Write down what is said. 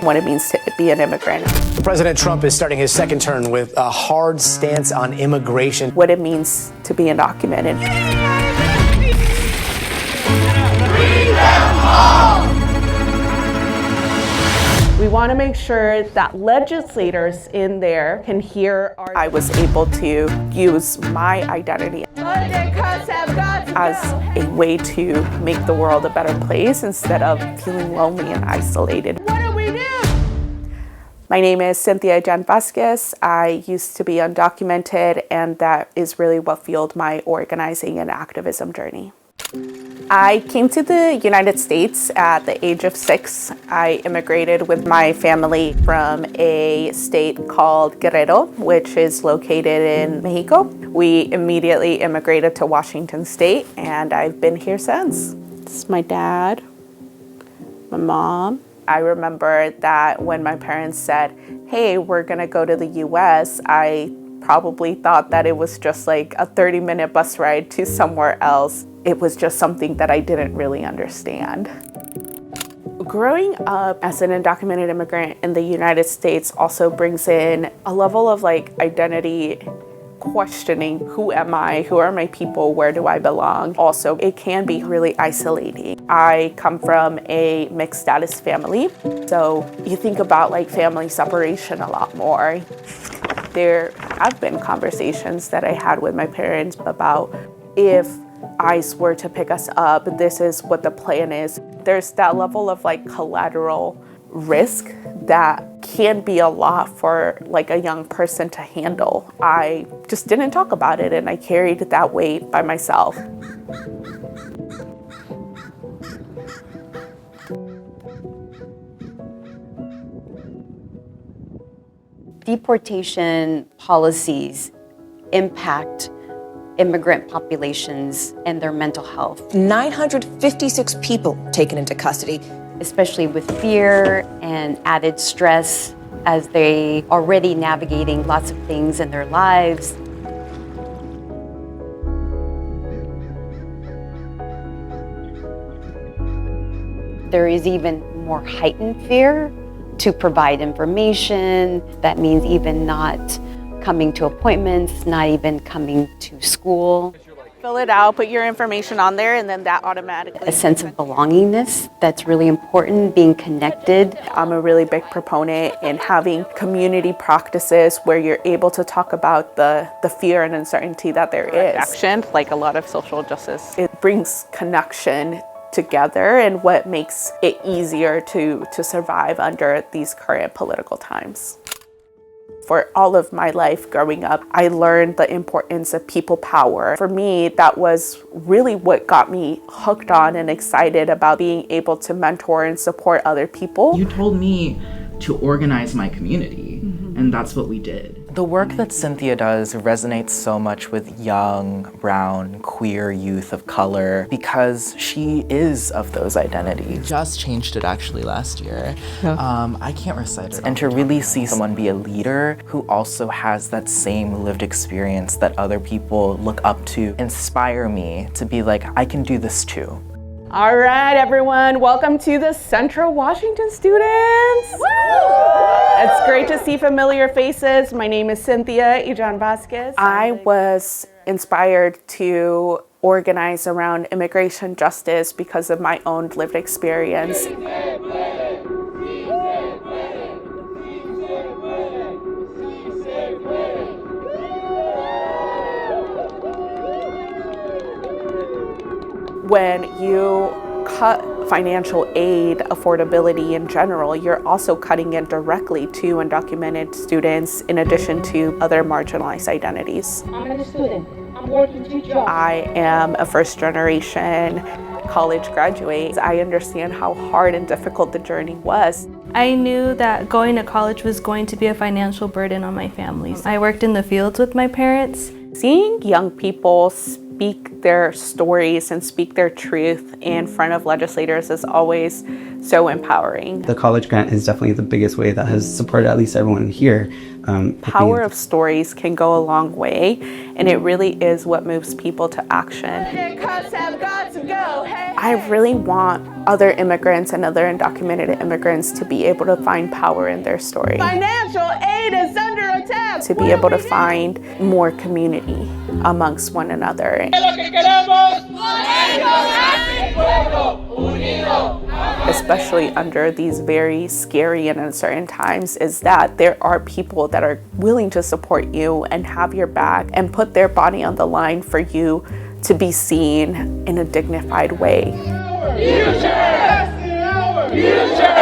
what it means to be an immigrant. President Trump is starting his second term with a hard stance on immigration. What it means to be undocumented. We want to make sure that legislators in there can hear our... I was able to use my identity as a way to make the world a better place instead of feeling lonely and isolated. What do we do? My name is Cynthia Janvasquez. I used to be undocumented, and that is really what fueled my organizing and activism journey. I came to the United States at the age of 6. I immigrated with my family from a state called Guerrero, which is located in Mexico. We immediately immigrated to Washington State, and I've been here since. This is my dad, my mom. I remember that when my parents said, hey, we're gonna go to the US, I probably thought that it was just like a 30-minute bus ride to somewhere else. It was just something that I didn't really understand. Growing up as an undocumented immigrant in the United States also brings in a level of identity questioning. Who am I? Who are my people? Where do I belong? Also, it can be really isolating. I come from a mixed status family, so you think about family separation a lot more. There have been conversations that I had with my parents about if ICE were to pick us up, this is what the plan is. There's that level of collateral risk that can be a lot for a young person to handle. I just didn't talk about it, and I carried that weight by myself. Deportation policies impact immigrant populations and their mental health. 956 people taken into custody. Especially with fear and added stress as they already navigating lots of things in their lives. There is even more heightened fear to provide information. That means even not coming to appointments, not even coming to school. Fill it out, put your information on there, and then that automatically. A sense of belongingness that's really important, being connected. I'm a really big proponent in having community practices where you're able to talk about the fear and uncertainty that there is. Action, like a lot of social justice, it brings connection together and what makes it easier to survive under these current political times. For all of my life growing up, I learned the importance of people power. For me, that was really what got me hooked on and excited about being able to mentor and support other people. You told me to organize my community, and that's what we did. The work that Cynthia does resonates so much with young, brown, queer youth of color because she is of those identities. Just changed it actually last year. Yeah. I can't recite it. And to really see someone be a leader who also has that same lived experience that other people look up to inspire me to be like, I can do this too. All right, everyone, welcome to the Central Washington students. Woo! It's great to see familiar faces. My name is Cinthia Illan-Vazquez. I was inspired to organize around immigration justice because of my own lived experience. When you cut financial aid affordability in general, you're also cutting it directly to undocumented students in addition to other marginalized identities. I'm a student. I'm working 2 jobs. I am a first-generation college graduate. I understand how hard and difficult the journey was. I knew that going to college was going to be a financial burden on my family. I worked in the fields with my parents. Seeing young people speak their stories and speak their truth in front of legislators is always so empowering. The college grant is definitely the biggest way that has supported at least everyone here. Power of stories can go a long way, and it really is what moves people to action. I really want other immigrants and other undocumented immigrants to be able to find power in their story. Financial aid is under attack. To be able to find more community amongst one another. Especially under these very scary and uncertain times, is that there are people that are willing to support you and have your back and put their body on the line for you to be seen in a dignified way. Future!